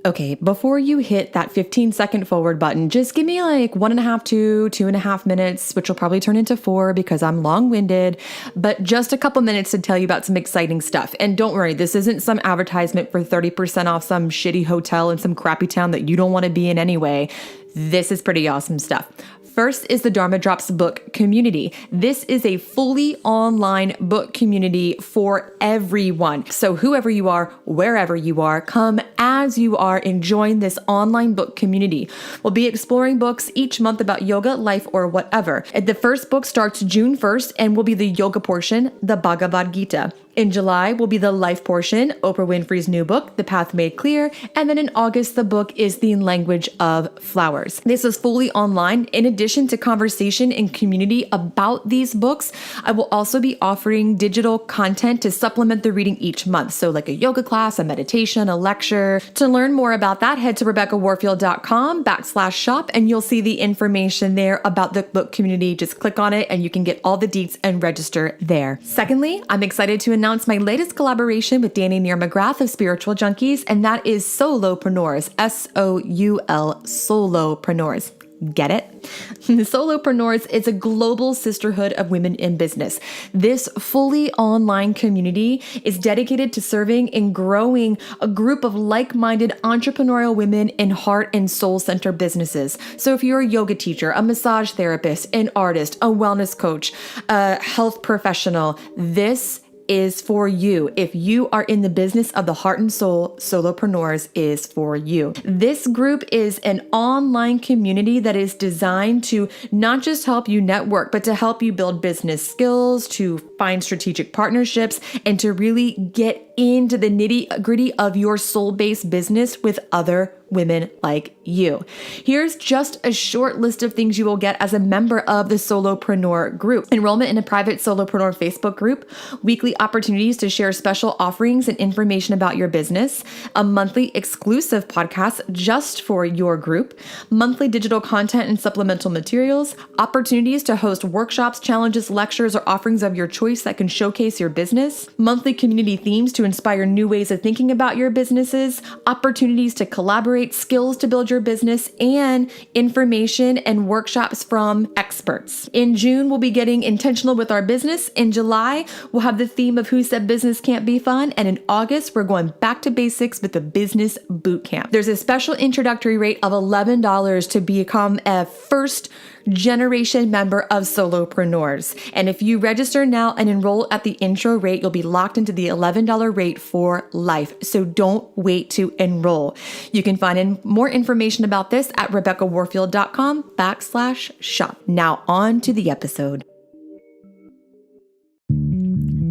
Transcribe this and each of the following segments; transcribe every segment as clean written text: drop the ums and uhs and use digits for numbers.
Okay, before you hit that 15-second forward button, just give me like 1.5 to 2.5 minutes, which will probably turn into 4 because I'm long-winded, but just a couple minutes to tell you about some exciting stuff. And don't worry, this isn't some advertisement for 30% off some shitty hotel in some crappy town that you don't want to be in anyway. This is pretty awesome stuff. First is the Dharma Drops book community. This is a fully online book community for everyone. So whoever you are, wherever you are, come as you are and join this online book community. We'll be exploring books each month about yoga, life, or whatever. The first book starts June 1st and will be the yoga portion, the Bhagavad Gita. In July will be the life portion, Oprah Winfrey's new book, The Path Made Clear. And then in August, the book is The Language of Flowers. This is fully online. In addition to conversation and community about these books, I will also be offering digital content to supplement the reading each month. So like a yoga class, a meditation, a lecture. To learn more about that, head to RebeccaWarfield.com/shop and you'll see the information there about the book community. Just click on it and you can get all the deets and register there. Secondly, I'm excited to announce my latest collaboration with Danny Neer McGrath of Spiritual Junkies, and that is Solopreneurs, S-O-U-L, Solopreneurs. Get it? Solopreneurs is a global sisterhood of women in business. This fully online community is dedicated to serving and growing a group of like-minded entrepreneurial women in heart and soul-centered businesses. So if you're a yoga teacher, a massage therapist, an artist, a wellness coach, a health professional, this is for you. If you are in the business of the heart and soul, Solopreneurs is for you. This group is an online community that is designed to not just help you network, but to help you build business skills, to find strategic partnerships, and to really get into the nitty-gritty of your soul-based business with other women like you. Here's just a short list of things you will get as a member of the Solopreneur group. Enrollment in a private Solopreneur Facebook group, weekly opportunities to share special offerings and information about your business, a monthly exclusive podcast just for your group, monthly digital content and supplemental materials, opportunities to host workshops, challenges, lectures, or offerings of your choice that can showcase your business, monthly community themes to inspire new ways of thinking about your businesses, opportunities to collaborate, skills to build your business, and information and workshops from experts. In June, we'll be getting intentional with our business. In July, we'll have the theme of Who Said Business Can't Be Fun. And in August, we're going back to basics with the business boot camp. There's a special introductory rate of $11 to become a first generation member of Solopreneurs. And if you register now and enroll at the intro rate, you'll be locked into the $11 rate for life. So don't wait to enroll. You can find more information about this at RebeccaWarfield.com/shop. Now on to the episode.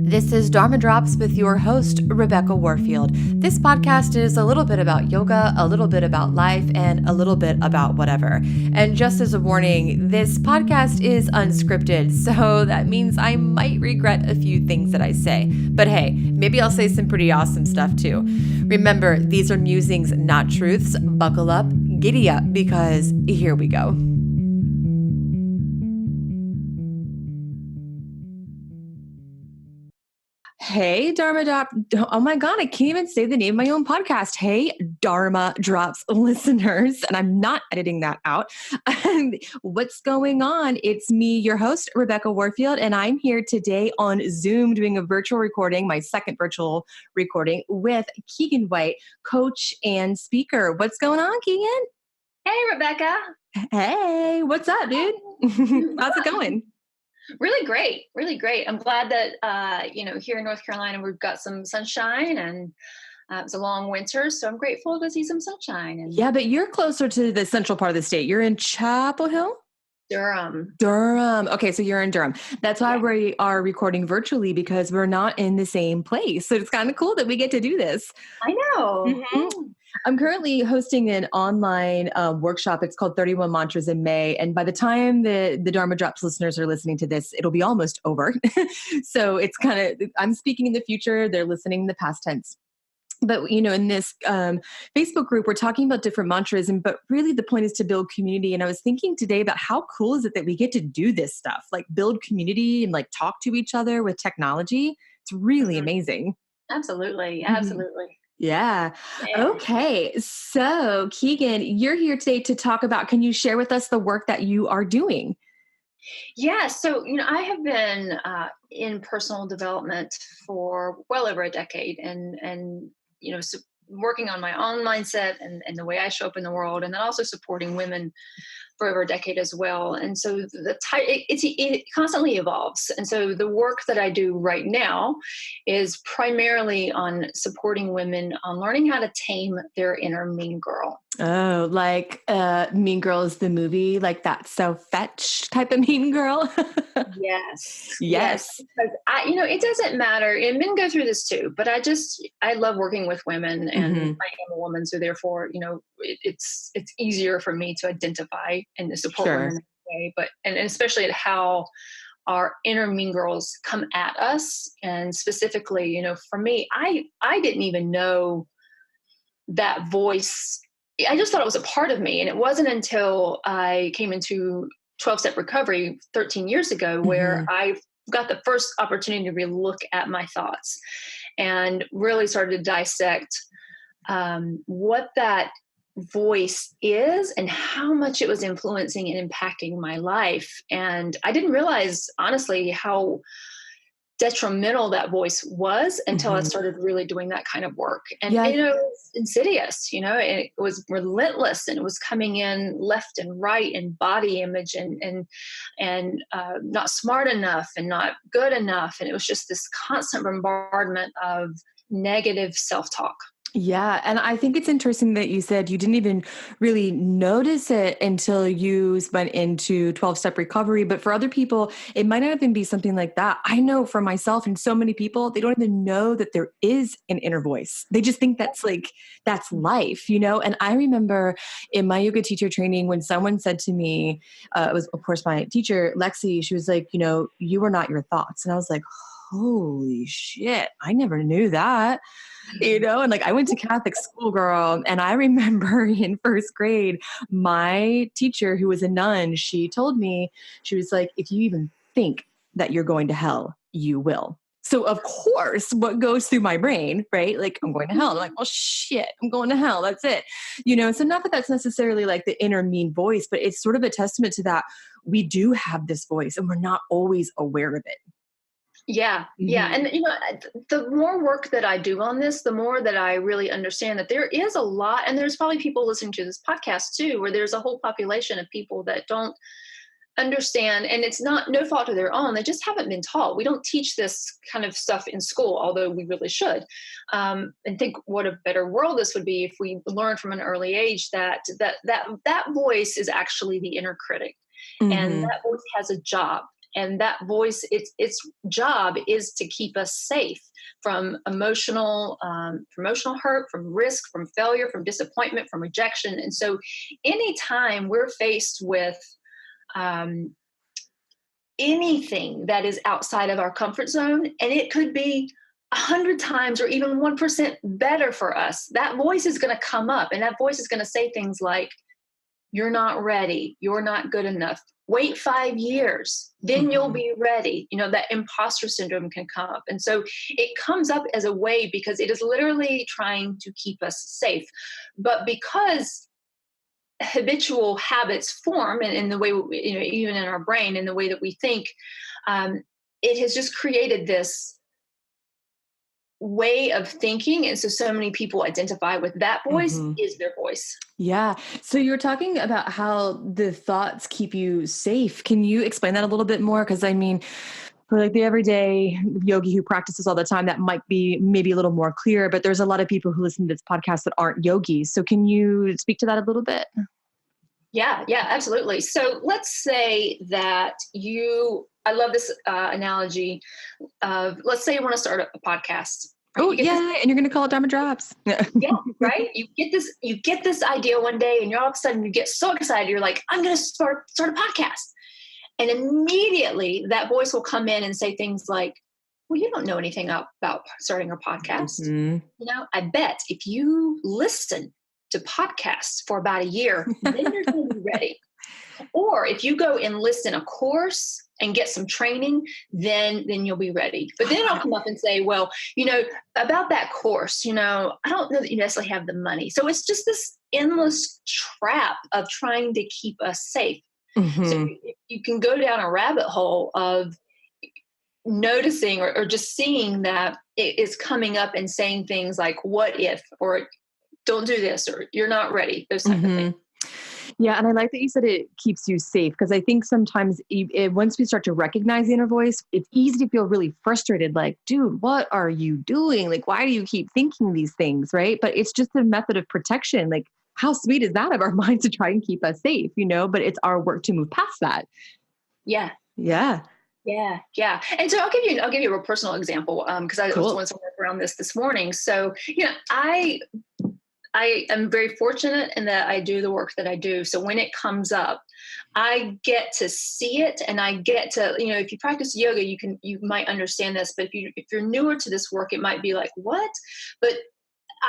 This is Dharma Drops with your host, Rebecca Warfield. This podcast is a little bit about yoga, a little bit about life, and a little bit about whatever. And just as a warning, this podcast is unscripted, so that means I might regret a few things that I say. But hey, maybe I'll say some pretty awesome stuff too. Remember, these are musings, not truths. Buckle up, giddy up, because here we go. Hey, Dharma Drop. Oh my God, I can't even say the name of my own podcast. Hey, Dharma Drops listeners. And I'm not editing that out. What's going on? It's me, your host, Rebecca Warfield, and I'm here today on Zoom doing a virtual recording, my second virtual recording with Keegan White, coach and speaker. What's going on, Keegan? Hey, Rebecca. Hey, what's up, dude? How's it going? Really great. Really great. I'm glad that, here in North Carolina, we've got some sunshine and it's a long winter. So I'm grateful to see some sunshine. And yeah, but you're closer to the central part of the state. You're in Chapel Hill? Durham. Okay, so you're in Durham. That's why we are recording virtually, because we're not in the same place. So it's kind of cool that we get to do this. I know. Mm-hmm. I'm currently hosting an online workshop. It's called 31 Mantras in May. And by the time the Dharma Drops listeners are listening to this, it'll be almost over. So it's kind of, I'm speaking in the future. They're listening in the past tense. But, in this Facebook group, we're talking about different mantras, but really the point is to build community. And I was thinking today about how cool is it that we get to do this stuff, like build community and talk to each other with technology. It's really amazing. Absolutely. Absolutely. Yeah. Yeah. Okay. So, Keegan, you're here today to talk about, can you share with us the work that you are doing? Yeah. So, I have been in personal development for well over a decade, and working on my own mindset and the way I show up in the world, and then also supporting women for over a decade as well. And so it constantly evolves. And so the work that I do right now is primarily on supporting women on learning how to tame their inner mean girl. Oh, like Mean Girls, the movie, like that so fetch type of Mean Girl. Yes, yes. Yes. Because it doesn't matter, and men go through this too. But I love working with women, and Hmm. I am a woman, so therefore, it's easier for me to identify and to support women Sure. that way. But and especially at how our inner mean girls come at us, and specifically, for me, I didn't even know that voice. I just thought it was a part of me. And it wasn't until I came into 12-step recovery 13 years ago where Hmm. I got the first opportunity to really look at my thoughts and really started to dissect what that voice is and how much it was influencing and impacting my life. And I didn't realize, honestly, how detrimental that voice was until I Hmm. started really doing that kind of work. And Yeah. it was insidious, and it was relentless, and it was coming in left and right, and body image, and not smart enough and not good enough. And it was just this constant bombardment of negative self-talk. Yeah. And I think it's interesting that you said you didn't even really notice it until you went into 12-step recovery. But for other people, it might not even be something like that. I know for myself and so many people, they don't even know that there is an inner voice. They just think that's life, you know? And I remember in my yoga teacher training when someone said to me, it was, of course, my teacher, Lexi, she was like, you are not your thoughts. And I was like, holy shit, I never knew that. And like I went to Catholic school, girl. And I remember in first grade, my teacher, who was a nun, she told me, she was like, if you even think that you're going to hell, you will. So, of course, what goes through my brain, right? Like, I'm going to hell. I'm like, well, shit, I'm going to hell. That's it. So not that that's necessarily like the inner mean voice, but it's sort of a testament to that we do have this voice and we're not always aware of it. Yeah, yeah. Mhm. And the more work that I do on this, the more that I really understand that there is a lot, and there's probably people listening to this podcast too, where there's a whole population of people that don't understand, and it's not no fault of their own. They just haven't been taught. We don't teach this kind of stuff in school, although we really should. And think what a better world this would be if we learned from an early age that voice is actually the inner critic, and Mhm. that voice has a job. And that voice, its job is to keep us safe from emotional hurt, from risk, from failure, from disappointment, from rejection. And so, anytime we're faced with um, anything that is outside of our comfort zone, and it could be 100 times or even 1% better for us, that voice is going to come up, and that voice is going to say things like, "You're not ready. You're not good enough. Wait 5 years, then you'll Mhm. be ready." That imposter syndrome can come up. And so it comes up as a way because it is literally trying to keep us safe. But because habitual habits form, and in the way, even in our brain, in the way that we think, um, it has just created this way of thinking. And so many people identify with that voice Mhm. is their voice. Yeah. So you're talking about how the thoughts keep you safe. Can you explain that a little bit more? Because I mean, for like the everyday yogi who practices all the time, that might be maybe a little more clear, but there's a lot of people who listen to this podcast that aren't yogis. So can you speak to that a little bit? Yeah, yeah, absolutely. So let's say that I love this analogy of, let's say you want to start a podcast, right? Oh, You get this, yeah. And you're going to call it Dharma Drops. yeah, right? You get this idea one day, and you're all of a sudden you get so excited. You're like, I'm going to start a podcast. And immediately that voice will come in and say things like, well, you don't know anything about starting a podcast. Hmm. I bet if you listen to podcasts for about a year, then you're going to be ready. Or if you go enlist in a course, and get some training, then you'll be ready. But then I'll come up and say, well, about that course, I don't know that you necessarily have the money. So it's just this endless trap of trying to keep us safe. So you can go down a rabbit hole of noticing or just seeing that it is coming up and saying things like, what if, or don't do this, or you're not ready, those type of things. Yeah. And I like that you said it keeps you safe, because I think sometimes once we start to recognize the inner voice, it's easy to feel really frustrated. Like, dude, what are you doing? Like, why do you keep thinking these things? Right. But it's just a method of protection. Like, how sweet is that of our minds to try and keep us safe, but it's our work to move past that. Yeah. Yeah. Yeah. Yeah. And so I'll give you a real personal example. Cause I was doing some work around this morning. So, I am very fortunate in that I do the work that I do. So when it comes up, I get to see it, and I get to, if you practice yoga, you might understand this, but if you're newer to this work, it might be like, what? But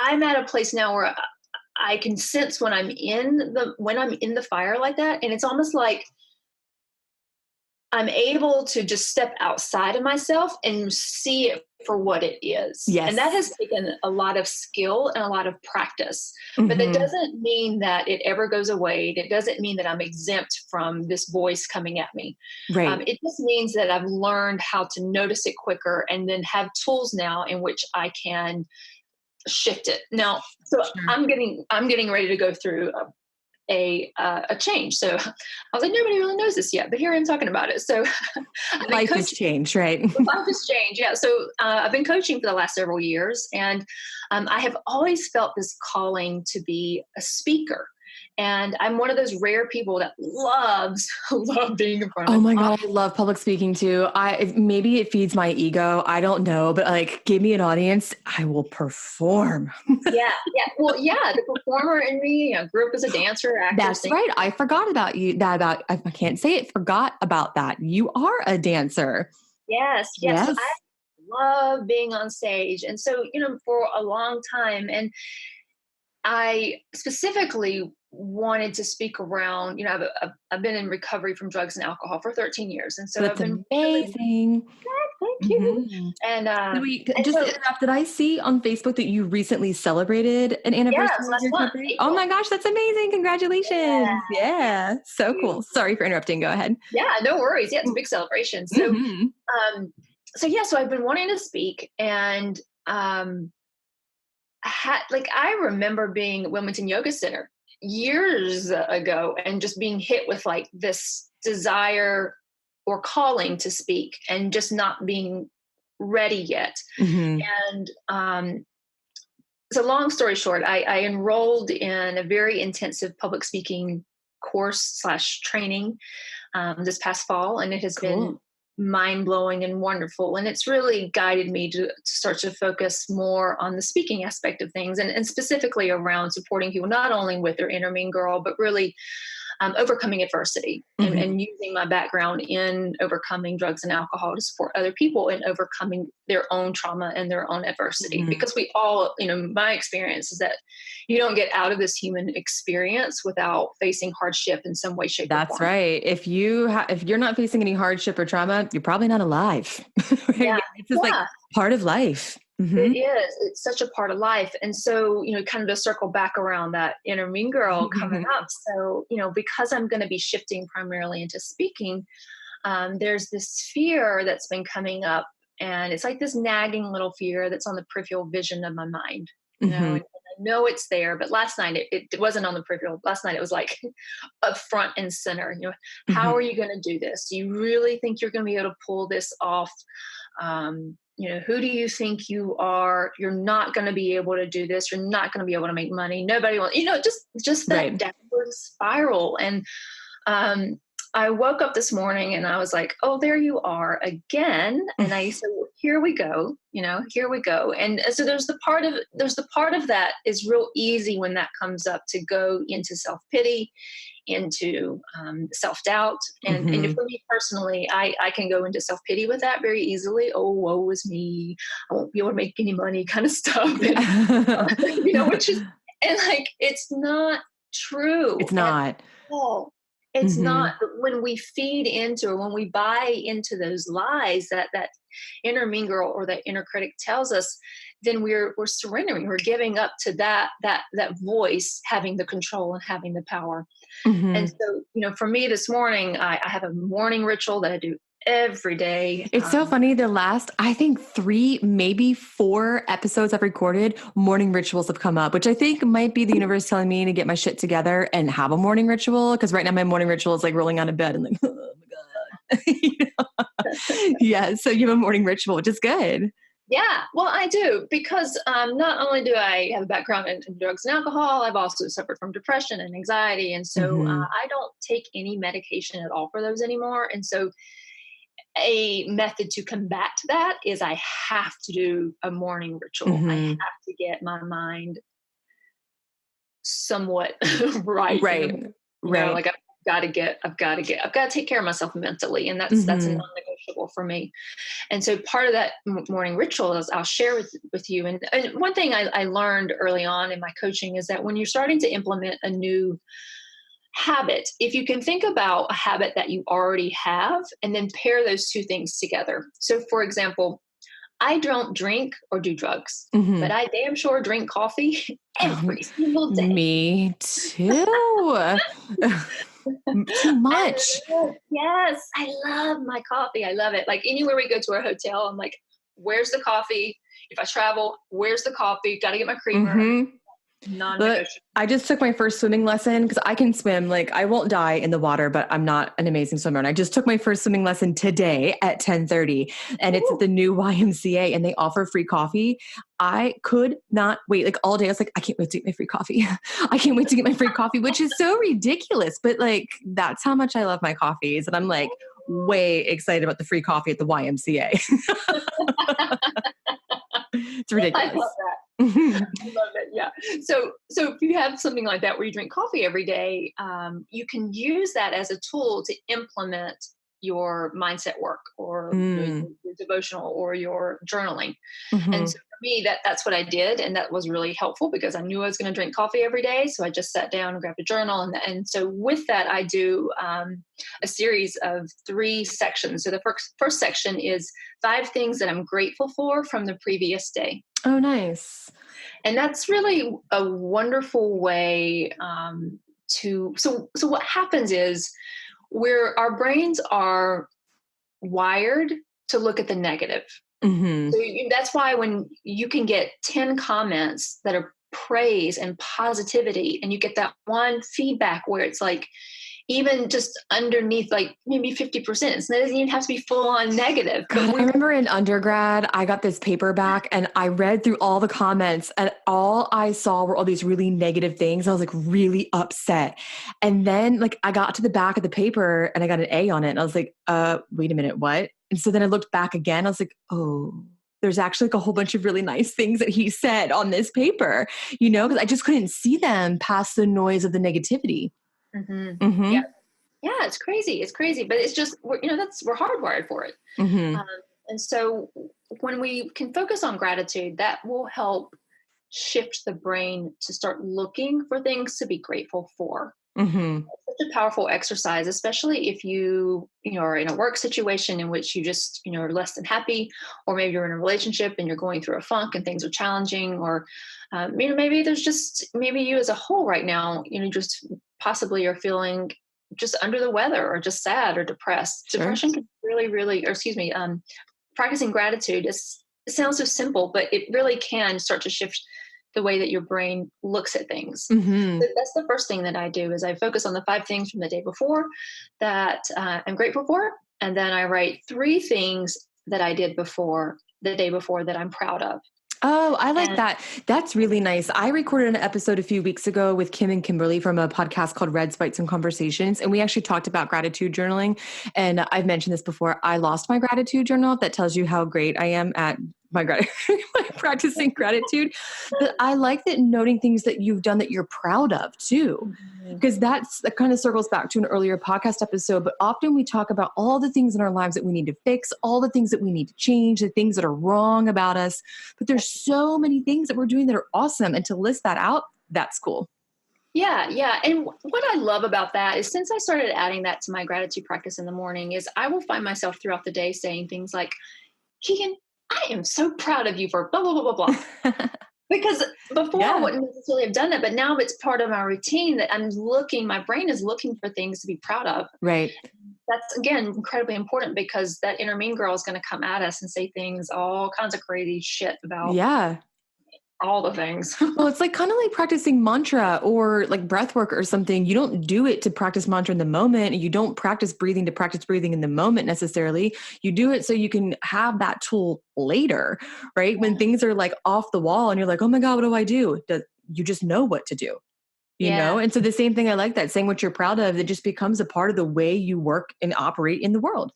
I'm at a place now where I can sense when I'm in the fire like that. And it's almost like I'm able to just step outside of myself and see it for what it is. Yes. And that has taken a lot of skill and a lot of practice. But that doesn't mean that it ever goes away. It doesn't mean that I'm exempt from this voice coming at me. Right. It just means that I've learned how to notice it quicker, and then have tools now in which I can shift it. Now, so I'm getting ready to go through a change. So I was like, nobody really knows this yet, but here I am talking about it. So life has changed, right? Life has changed. Yeah. So I've been coaching for the last several years, and I have always felt this calling to be a speaker. And I'm one of those rare people that love being in front of. Oh my God, I love public speaking too. Maybe it feeds my ego. I don't know, but like, give me an audience, I will perform. Yeah. Well, yeah, the performer in me, grew up as a dancer, actor. That's right. I forgot about you. I can't say it. Forgot about that. You are a dancer. Yes. I love being on stage, and so for a long time, and I specifically wanted to speak around, I've been in recovery from drugs and alcohol for 13 years. And so That's I've been amazing. Thank you. And, did I see on Facebook that you recently celebrated an anniversary of your recovery? Oh my gosh, that's amazing. Congratulations. Yeah. So cool. Sorry for interrupting. Go ahead. Yeah, no worries. Yeah, it's a big celebration. So, so I've been wanting to speak, and, I remember being at Wilmington Yoga Center years ago and just being hit with like this desire or calling to speak, and just not being ready yet. And so long story short, I enrolled in a very intensive public speaking course / training this past fall, and it has been mind-blowing and wonderful. And it's really guided me to start to focus more on the speaking aspect of things, and specifically around supporting people, not only with their inner mean girl, but really overcoming adversity and using my background in overcoming drugs and alcohol to support other people in overcoming their own trauma and their own adversity. Because we all, my experience is that you don't get out of this human experience without facing hardship in some way, shape, or form. That's right. If you're not facing any hardship or trauma, you're probably not alive. Right? Yeah. It's just like part of life. It is. It's such a part of life. And so, kind of to circle back around that inner mean girl coming up. So, because I'm going to be shifting primarily into speaking, there's this fear that's been coming up, and it's like this nagging little fear that's on the peripheral vision of my mind. And I know it's there, but last night it wasn't on the peripheral. Last night it was like up front and center. How are you going to do this? Do you really think you're going to be able to pull this off? Who do you think you are? You're not going to be able to do this. You're not going to be able to make money. Nobody wants, just that downward spiral. And I woke up this morning and I was like, oh, there you are again. And I said, well, here we go. Here we go. And so there's the part of that is real easy when that comes up, to go into self-pity, into self-doubt. And for me personally, I can go into self-pity with that very easily. Oh, woe is me. I won't be able to make any money kind of stuff. And, which is, and like, it's not true. It's not. It's not when we feed into or when we buy into those lies that inner mean girl or that inner critic tells us, then we're surrendering. We're giving up to that voice having the control and having the power. And so, for me this morning, I have a morning ritual that I do every day. It's so funny. The last, I think 3, maybe 4 episodes I've recorded, morning rituals have come up, which I think might be the universe telling me to get my shit together and have a morning ritual. Cause right now my morning ritual is like rolling out of bed and like, oh my God. Yeah. So you have a morning ritual, which is good. Yeah, well, I do, because not only do I have a background in drugs and alcohol, I've also suffered from depression and anxiety. And so I don't take any medication at all for those anymore. And so a method to combat that is I have to do a morning ritual. I have to get my mind somewhat right. Right. Like I've got to take care of myself mentally. And that's a non-negotiable for me. And so part of that morning ritual is I'll share with you. And one thing I learned early on in my coaching is that when you're starting to implement a new habit, if you can think about a habit that you already have and then pair those two things together. So for example, I don't drink or do drugs, but I damn sure drink coffee every single day. Me too. Too much. Yes, I love my coffee. I love it. Like anywhere we go to our hotel, I'm like, where's the coffee? If I travel, where's the coffee? Got to get my creamer. Look, I just took my first swimming lesson because I can swim. Like I won't die in the water, but I'm not an amazing swimmer. And I just took my first swimming lesson today at 10:30 and it's at the new YMCA and they offer free coffee. I could not wait. Like all day I was like, I can't wait to get my free coffee. I can't wait to get my free coffee, which is so ridiculous. But like, that's how much I love my coffees. And I'm like way excited about the free coffee at the YMCA. It's ridiculous. I love that. I love it. Yeah. So if you have something like that where you drink coffee every day, you can use that as a tool to implement your mindset work or your devotional or your journaling. And so for me, that's what I did. And that was really helpful because I knew I was going to drink coffee every day. So I just sat down and grabbed a journal. And so with that, I do a series of 3 sections. So the first section is 5 things that I'm grateful for from the previous day. Oh, nice. And that's really a wonderful way so what happens is our brains are wired to look at the negative. So that's why when you can get 10 comments that are praise and positivity, and you get that one feedback where it's like, even just underneath, like maybe 50%. So it doesn't even have to be full on negative. God, I remember in undergrad, I got this paperback and I read through all the comments and all I saw were all these really negative things. I was like really upset. And then like I got to the back of the paper and I got an A on it. And I was like, wait a minute, what? And so then I looked back again. I was like, oh, there's actually like a whole bunch of really nice things that he said on this paper, because I just couldn't see them past the noise of the negativity. Yeah, it's crazy. It's crazy, but it's just we're hardwired for it. And so when we can focus on gratitude, that will help shift the brain to start looking for things to be grateful for. It's such a powerful exercise, especially if you are in a work situation in which you just are less than happy, or maybe you're in a relationship and you're going through a funk and things are challenging, or maybe maybe you as a whole right now just possibly are feeling just under the weather or just sad or depressed. Sure. Depression can practicing gratitude it sounds so simple, but it really can start to shift the way that your brain looks at things. So that's the first thing that I do is I focus on the 5 things from the day before that I'm grateful for. And then I write 3 things that I did the day before that I'm proud of. Oh, I like that. That's really nice. I recorded an episode a few weeks ago with Kim and Kimberly from a podcast called Reds, Bites, and Conversations. And we actually talked about gratitude journaling. And I've mentioned this before. I lost my gratitude journal. That tells you how great I am at my practicing gratitude. But I like that noting things that you've done that you're proud of too, because that kind of circles back to an earlier podcast episode. But often we talk about all the things in our lives that we need to fix, all the things that we need to change, the things that are wrong about us. But there's so many things that we're doing that are awesome. And to list that out, that's cool. Yeah, yeah. And what I love about that is since I started adding that to my gratitude practice in the morning is I will find myself throughout the day saying things like, Keegan, I am so proud of you for blah, blah, blah, blah, blah. Because before I Yeah. wouldn't necessarily have done that, but now it's part of my routine that my brain is looking for things to be proud of. Right. That's, again, incredibly important because that inner mean girl is going to come at us and say things, all kinds of crazy shit about Yeah. all the things. Well, it's like kind of like practicing mantra or like breath work or something. You don't do it to practice mantra in the moment. You don't practice breathing to practice breathing in the moment necessarily. You do it so you can have that tool later, right? When things are like off the wall and you're like, oh my God, what do I do? You just know what to do, you know? Yeah. And so the same thing, I like that, saying what you're proud of, it just becomes a part of the way you work and operate in the world.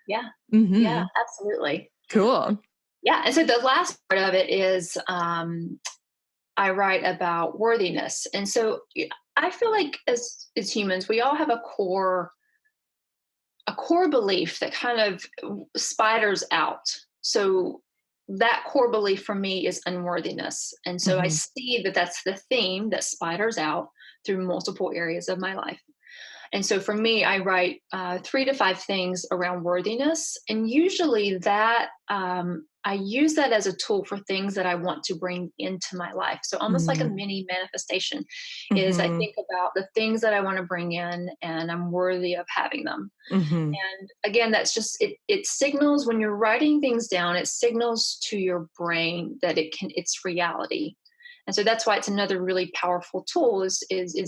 Yeah. Mm-hmm. Yeah, absolutely. Cool. Yeah. And so the last part of it is I write about worthiness. And so I feel like as humans, we all have a core belief that kind of spiders out. So that core belief for me is unworthiness. And so I Mm-hmm. see that that's the theme that spiders out through multiple areas of my life. And so for me, I write 3 to 5 things around worthiness. And usually that I use that as a tool for things that I want to bring into my life. So almost like a mini manifestation is I Mm-hmm. think about the things that I want to bring in and I'm worthy of having them. Mm-hmm. And again, that's just it signals when you're writing things down, it signals to your brain that it's reality. And so that's why it's another really powerful tool is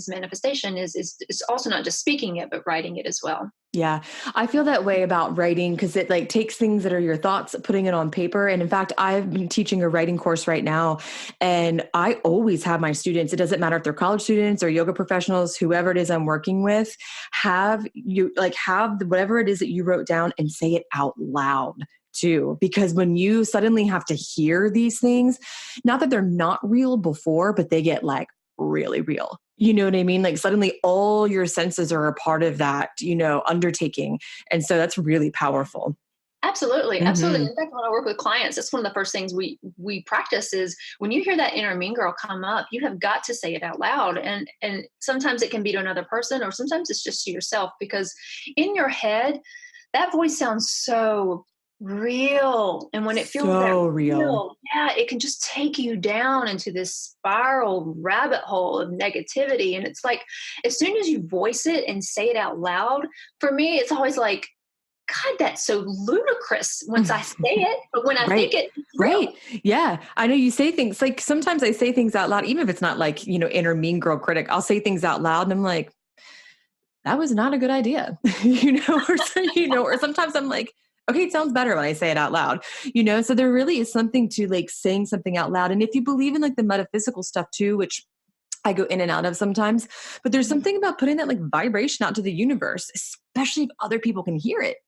manifestation is also not just speaking it, but writing it as well. Yeah, I feel that way about writing because it like takes things that are your thoughts, putting it on paper. And in fact, I've been teaching a writing course right now, and I always have my students, it doesn't matter if they're college students or yoga professionals, whoever it is I'm working with, have whatever it is that you wrote down and say it out loud too. Because when you suddenly have to hear these things, not that they're not real before, but they get like really real. You know what I mean? Like suddenly all your senses are a part of that, undertaking. And so that's really powerful. Absolutely, absolutely. Mm-hmm. In fact, when I work with clients, that's one of the first things we practice is when you hear that inner mean girl come up, you have got to say it out loud. And sometimes it can be to another person, or sometimes it's just to yourself, because in your head, that voice sounds so real. And when it feels that So real. real, yeah, it can just take you down into this spiral rabbit hole of negativity. And it's like as soon as you voice it and say it out loud, for me, it's always like, God, that's so ludicrous once I say it, but when I Right. think it, it's Right. real. Yeah. I know you say things like sometimes I say things out loud, even if it's not like, inner mean girl critic, I'll say things out loud and I'm like, that was not a good idea, or sometimes I'm like, okay, it sounds better when I say it out loud, so there really is something to like saying something out loud. And if you believe in like the metaphysical stuff too, which I go in and out of sometimes, but there's something about putting that like vibration out to the universe, especially if other people can hear it,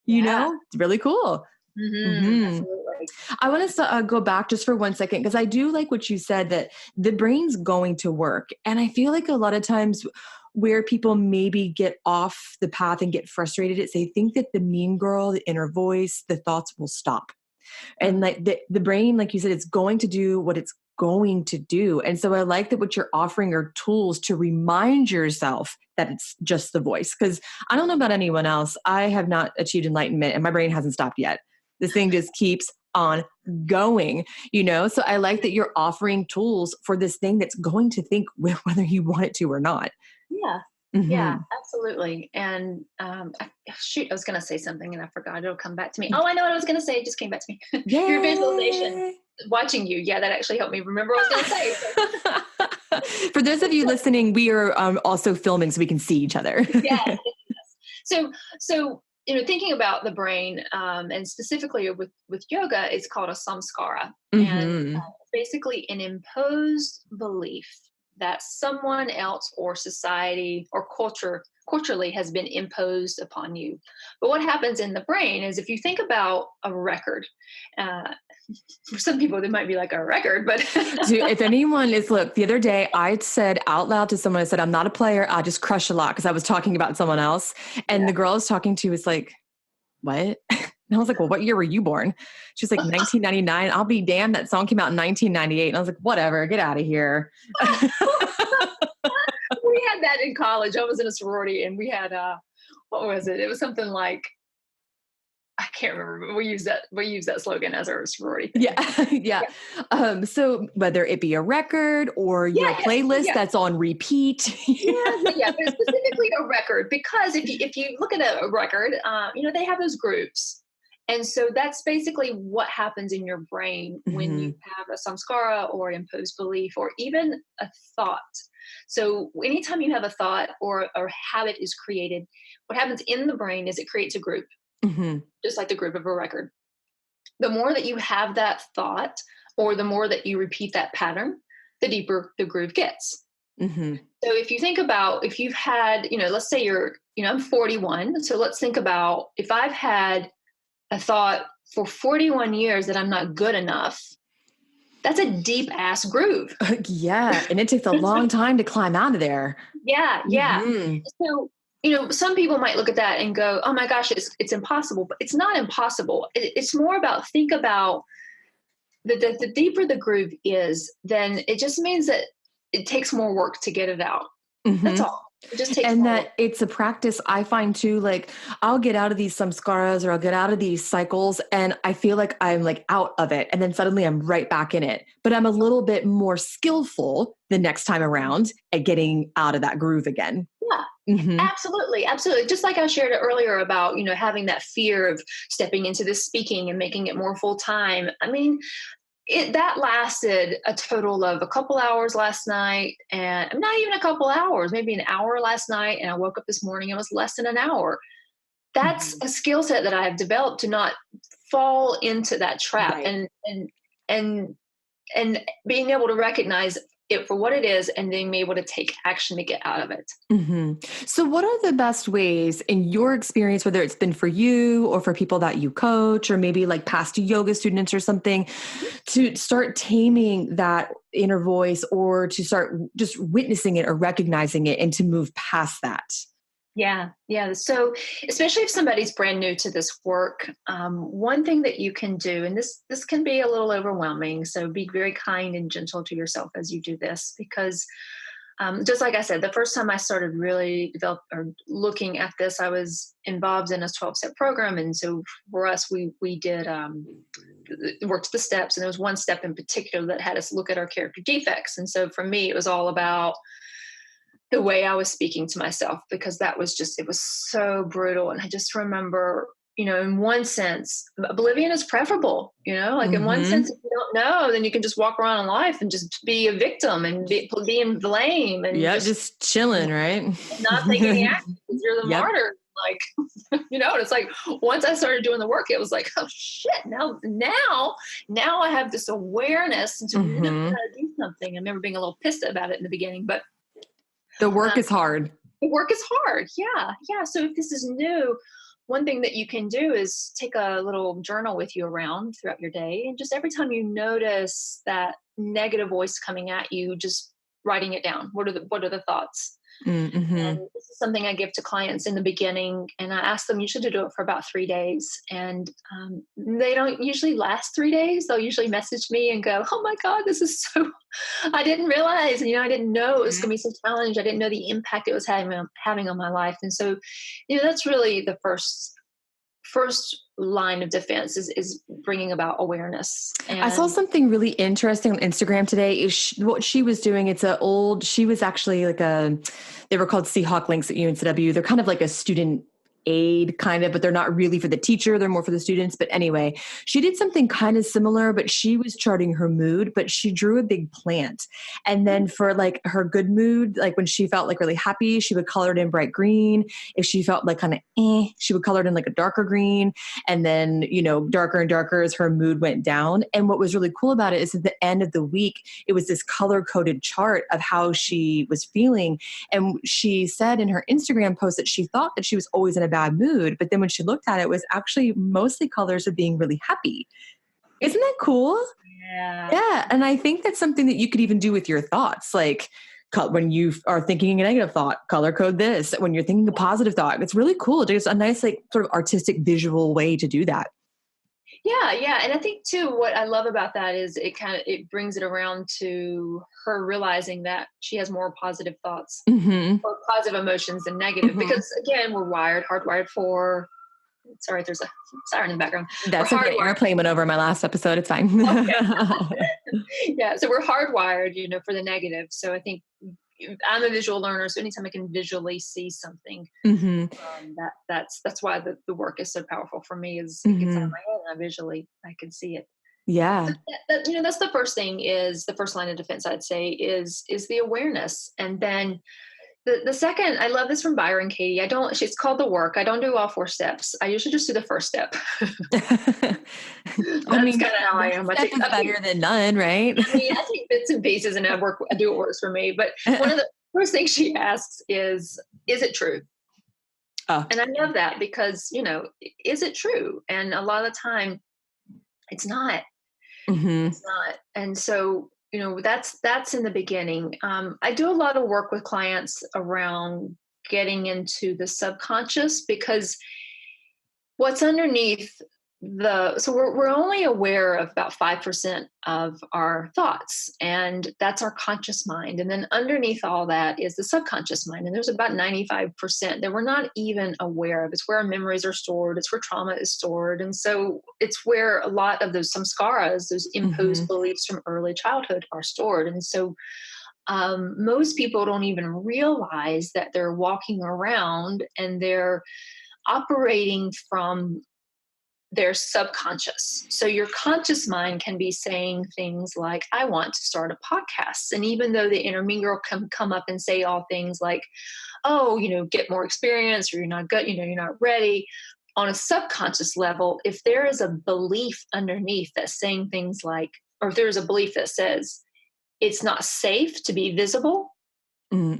Yeah. it's really cool. Hmm. Absolutely. I want to go back just for 1 second because I do like what you said that the brain's going to work. And I feel like a lot of times where people maybe get off the path and get frustrated is they think that the mean girl, the inner voice, the thoughts will stop. And like the brain, like you said, it's going to do what it's going to do. And so I like that what you're offering are tools to remind yourself that it's just the voice. Because I don't know about anyone else. I have not achieved enlightenment and my brain hasn't stopped yet. This thing just keeps on going, So I like that you're offering tools for this thing that's going to think whether you want it to or not. Yeah. Yeah, Mm-hmm. absolutely. And shoot, I was going to say something and I forgot. It'll come back to me. Oh, I know what I was going to say. It just came back to me. Your visualization, Yay! watching you. Yeah, that actually helped me remember what I was going to say. For those of you listening, we are also filming so we can see each other. Yes. So thinking about the brain, and specifically with yoga, it's called a samskara, and Mm-hmm. basically an imposed belief that someone else or society or culturally has been imposed upon you. But what happens in the brain is if you think about a record, for some people, they might be like a record, but Dude, if anyone look, the other day I said out loud to someone, I said, I'm not a player. I just crush a lot because I was talking about someone else. And the girl I was talking to was like, what? And I was like, well, what year were you born? She's like, 1999. I'll be damned. That song came out in 1998. And I was like, whatever, get out of here. had that in college. I was in a sorority and we had, what was it? It was something like, I can't remember, but we use that slogan as our sorority thing. Yeah. Yeah. So whether it be a record or your playlist that's on repeat. But specifically a record, because if you look at a record, they have those groups. And so that's basically what happens in your brain when you have a samskara or imposed belief or even a thought. So anytime you have a thought or a habit is created, what happens in the brain is it creates a group, just like the group of a record. The more that you have that thought or the more that you repeat that pattern, the deeper the groove gets. So if you think about, if you've had, let's say I'm 41. So let's think about if I've had a thought for 41 years that I'm not good enough, that's a deep ass groove. Yeah. And it takes a long time to climb out of there. Yeah. So, some people might look at that and go, oh my gosh, it's impossible, but it's not impossible. It's more about, think about the deeper the groove is, then it just means that it takes more work to get it out. That's all. It just takes and more that work. It's a practice I find too. Like I'll get out of these samskaras or I'll get out of these cycles and I feel like I'm like out of it. And then suddenly I'm right back in it, but I'm a little bit more skillful the next time around at getting out of that groove again. Yeah, absolutely. Absolutely. Just like I shared earlier about, having that fear of stepping into this speaking and making it more full time. I mean, that lasted a total of a couple hours last night, and not even a couple hours, maybe an hour last night. And I woke up this morning, it was less than an hour. That's a skill set that I have developed to not fall into that trap, and being able to recognize it for what it is and being able to take action to get out of it. So what are the best ways in your experience, whether it's been for you or for people that you coach or maybe like past yoga students or something, to start taming that inner voice or to start just witnessing it or recognizing it and to move past that? Yeah. So especially if somebody's brand new to this work, one thing that you can do, and this can be a little overwhelming, so be very kind and gentle to yourself as you do this, because just like I said, the first time I started really looking at this, I was involved in a 12-step program. And so for us, we did worked the steps, and there was one step in particular that had us look at our character defects. And so for me, it was all about the way I was speaking to myself, because it was so brutal. And I just remember, in one sense, oblivion is preferable, in one sense, if you don't know, then you can just walk around in life and just be a victim and be in blame and just chilling, right? Not taking any action because you're the martyr. Like, it's like, once I started doing the work, it was like, oh shit, now I have this awareness and to really try to do something. I remember being a little pissed about it in the beginning, but the work is hard. The work is hard. Yeah. So if this is new, one thing that you can do is take a little journal with you around throughout your day. And just every time you notice that negative voice coming at you, just writing it down. What are the thoughts? And this is something I give to clients in the beginning, and I ask them usually to do it for about 3 days. And they don't usually last 3 days. They'll usually message me and go, oh my God, this is so, I didn't realize, I didn't know it was going to be so challenging. I didn't know the impact it was having on my life. And so, that's really the first line of defense is bringing about awareness. And I saw something really interesting on Instagram today. What she was doing, she was actually they were called Seahawk Links at UNCW. They're kind of like a student aid kind of, but they're not really for the teacher. They're more for the students. But anyway, she did something kind of similar, but she was charting her mood, but she drew a big plant. And then for like her good mood, like when she felt like really happy, she would color it in bright green. If she felt like kind of she would color it in like a darker green. And then, darker and darker as her mood went down. And what was really cool about it is at the end of the week, it was this color coded chart of how she was feeling. And she said in her Instagram post that she thought that she was always in a bad mood. But then when she looked at it, it was actually mostly colors of being really happy. Isn't that cool? Yeah. And I think that's something that you could even do with your thoughts. Like when you are thinking a negative thought, color code this. When you're thinking a positive thought, it's really cool. There's a nice, like sort of artistic visual way to do that. Yeah, yeah. And I think too, what I love about that is it brings it around to her realizing that she has more positive thoughts Mm-hmm. or positive emotions than negative. Mm-hmm. Because again, we're hardwired for, sorry, there's a siren in the background. We're That's okay. hardwired. Airplane went over my last episode. It's fine. Okay. Yeah. So we're hardwired, for the negative. So I think I'm a visual learner. So anytime I can visually see something, hmm that's why the work is so powerful for me, is it gets out of hmm my head and I can see it. Yeah. That's the first thing, is the first line of defense, I'd say, is the awareness. And then the second, I love this from Byron Katie. She's called the work. I don't do all 4 steps. I usually just do the first step. I That's mean, kind of how I one am. step is better than none, right? I take bits and pieces and I do what works for me. But one of the first things she asks is it true? Oh. And I love that because, is it true? And a lot of the time it's not. hmm It's not. And so, that's in the beginning. I do a lot of work with clients around getting into the subconscious, because what's underneath so we're only aware of about 5% of our thoughts, and that's our conscious mind. And then underneath all that is the subconscious mind, and there's about 95% that we're not even aware of. It's where our memories are stored, it's where trauma is stored. And so it's where a lot of those samskaras, those hmm imposed beliefs from early childhood, are stored. And so most people don't even realize that they're walking around and they're operating from their subconscious. So your conscious mind can be saying things like, I want to start a podcast. And even though the inner me girl can come up and say all things like, oh, get more experience, or you're not good, you're not ready. On a subconscious level, if there is a belief underneath that's saying things like, or if there's a belief that says it's not safe to be visible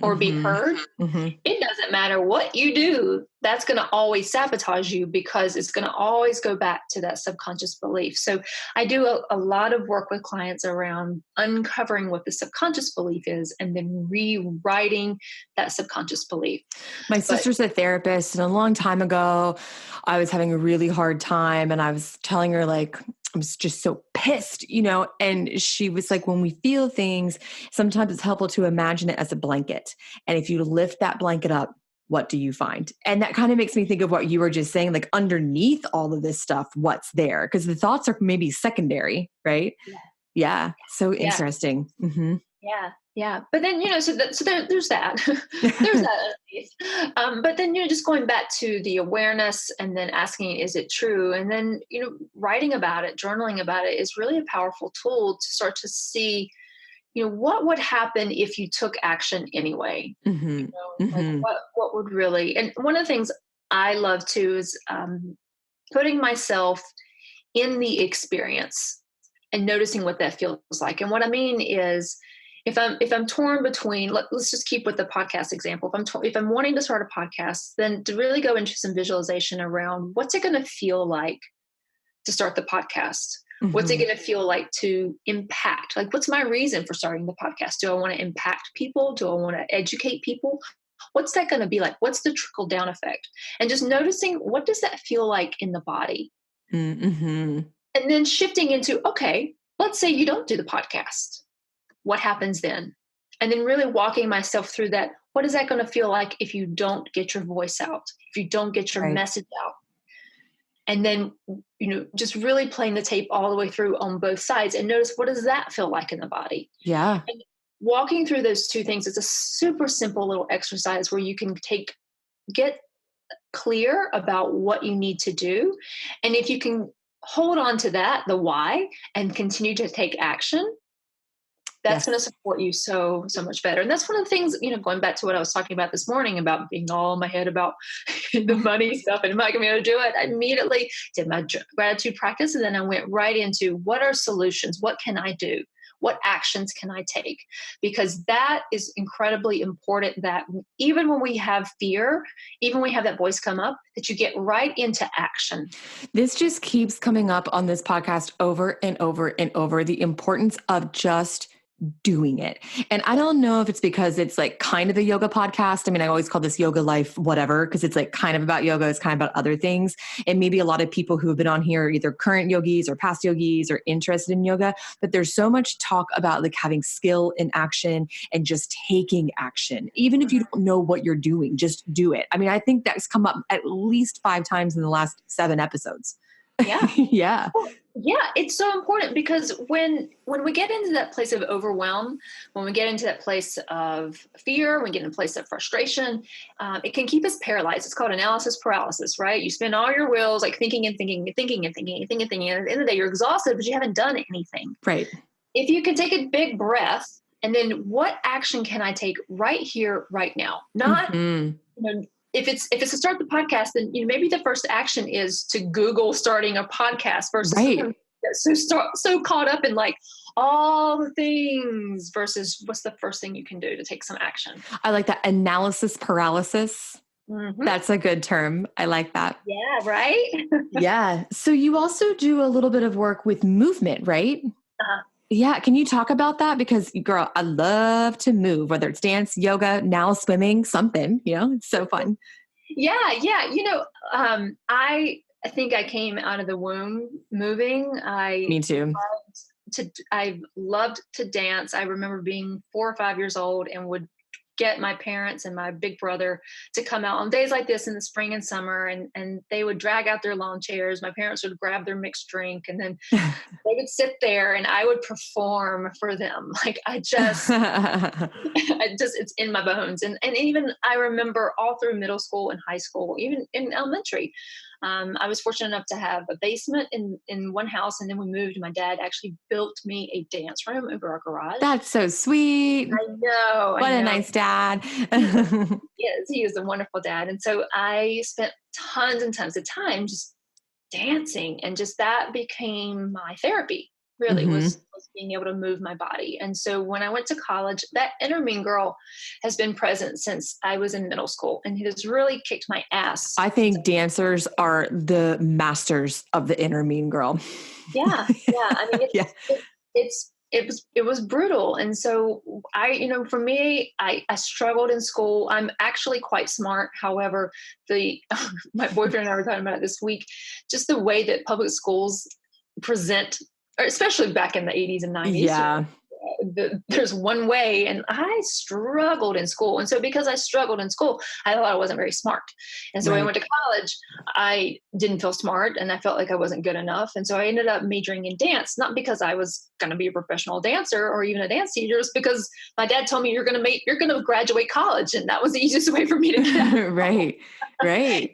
or be hmm heard, hmm it doesn't matter what you do, that's going to always sabotage you, because it's going to always go back to that subconscious belief. So I do a lot of work with clients around uncovering what the subconscious belief is and then rewriting that subconscious belief. My But sister's a therapist, and a long time ago, I was having a really hard time, and I was telling her, like, I was just so pissed, and she was like, when we feel things, sometimes it's helpful to imagine it as a blanket. And if you lift that blanket up, what do you find? And that kind of makes me think of what you were just saying, like underneath all of this stuff, what's there? Because the thoughts are maybe secondary, right? yeah, Yeah. So yeah, interesting. hmm yeah, yeah. But then, there's that. There's that underneath. But then, just going back to the awareness and then asking, is it true? And then, writing about it, journaling about it is really a powerful tool to start to see, what would happen if you took action anyway? hmm Like hmm what would really, and one of the things I love too is putting myself in the experience and noticing what that feels like. And what I mean is, if I'm torn between, let's just keep with the podcast example. If I'm wanting to start a podcast, then to really go into some visualization around what's it going to feel like to start the podcast. What's it hmm going to feel like to impact? Like, what's my reason for starting the podcast? Do I want to impact people? Do I want to educate people? What's that going to be like? What's the trickle down effect? And just noticing, what does that feel like in the body? hmm And then shifting into, okay, let's say you don't do the podcast. What happens then? And then really walking myself through that. What is that going to feel like if you don't get your voice out, if you don't get your Right. message out? And then, just really playing the tape all the way through on both sides, and notice, what does that feel like in the body? Yeah. And walking through those two things, it's a super simple little exercise where you can get clear about what you need to do. And if you can hold on to that, the why, and continue to take action, that's going to Yes. support you so much better. And that's one of the things, going back to what I was talking about this morning about being all in my head about the money stuff and am I going to be able to do it? I immediately did my gratitude practice, and then I went right into, what are solutions? What can I do? What actions can I take? Because that is incredibly important, that even when we have fear, even when we have that voice come up, that you get right into action. This just keeps coming up on this podcast over and over and over, the importance of just doing it. And I don't know if it's because it's like kind of a yoga podcast. I mean, I always call this yoga life, whatever, because it's like kind of about yoga, it's kind of about other things. And maybe a lot of people who have been on here, are either current yogis or past yogis or interested in yoga, but there's so much talk about like having skill in action and just taking action. Even if you don't know what you're doing, just do it. I mean, I think that's come up at least 5 times in the last 7 episodes. Yeah. Yeah. Yeah, it's so important because when we get into that place of overwhelm, when we get into that place of fear, when we get in a place of frustration, it can keep us paralyzed. It's called analysis paralysis, right? You spend all your wills like thinking and thinking and thinking and thinking and thinking and thinking. And at the end of the day, you're exhausted, but you haven't done anything. Right. If you can take a big breath and then what action can I take right here, right now? Not, you know, if it's to start the podcast, then maybe the first action is to Google starting a podcast versus right. so caught up in like all the things versus what's the first thing you can do to take some action. I like that analysis paralysis. Mm-hmm. That's a good term. I like that. Yeah, right? Yeah. So you also do a little bit of work with movement, right? Uh-huh. Yeah. Can you talk about that? Because girl, I love to move, whether it's dance, yoga, now swimming, something, it's so fun. Yeah. I think I came out of the womb moving. Me too. I loved to dance. I remember being 4 or 5 years old and would get my parents and my big brother to come out on days like this in the spring and summer, and they would drag out their lawn chairs. My parents would grab their mixed drink, and then they would sit there and I would perform for them. Like it's in my bones. And even I remember all through middle school and high school, even in elementary, I was fortunate enough to have a basement in one house, and then we moved. My dad actually built me a dance room over our garage. That's so sweet. I know. What a nice dad. Yes, he is a wonderful dad. And so I spent tons and tons of time just dancing, and just that became my therapy. Really was being able to move my body. And so when I went to college, that inner mean girl has been present since I was in middle school, and it has really kicked my ass. I think dancers are the masters of the inner mean girl. Yeah. I mean, it was brutal. And so for me, I struggled in school. I'm actually quite smart. However, my boyfriend and I were talking about it this week, just the way that public schools present, or especially back in the 80s and 90s. Yeah. There's one way, and I struggled in school. And so because I struggled in school, I thought I wasn't very smart. And so when I went to college, I didn't feel smart, and I felt like I wasn't good enough. And so I ended up majoring in dance, not because I was going to be a professional dancer or even a dance teacher, just because my dad told me you're going to graduate college. And that was the easiest way for me to get Right.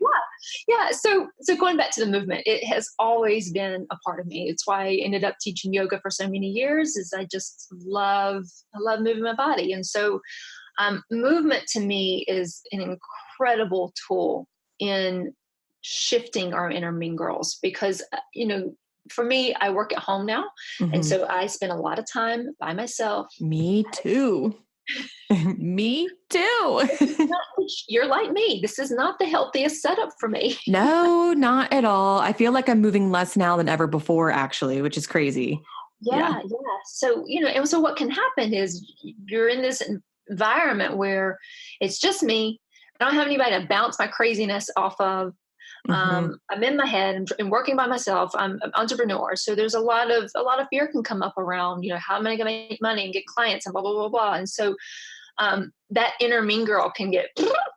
Yeah. So going back to the movement, it has always been a part of me. It's why I ended up teaching yoga for so many years, is I just love moving my body. And so movement to me is an incredible tool in shifting our inner mean girls, because, for me, I work at home now. And so I spend a lot of time by myself. Me too. Me too. You're like me. This is not the healthiest setup for me. No, not at all. I feel like I'm moving less now than ever before, actually, which is crazy. Yeah. So, and so what can happen is you're in this environment where it's just me. I don't have anybody to bounce my craziness off of. I'm in my head and working by myself. I'm an entrepreneur. So there's a lot of fear can come up around, how am I going to make money and get clients and blah, blah, blah, blah. And so that inner mean girl can get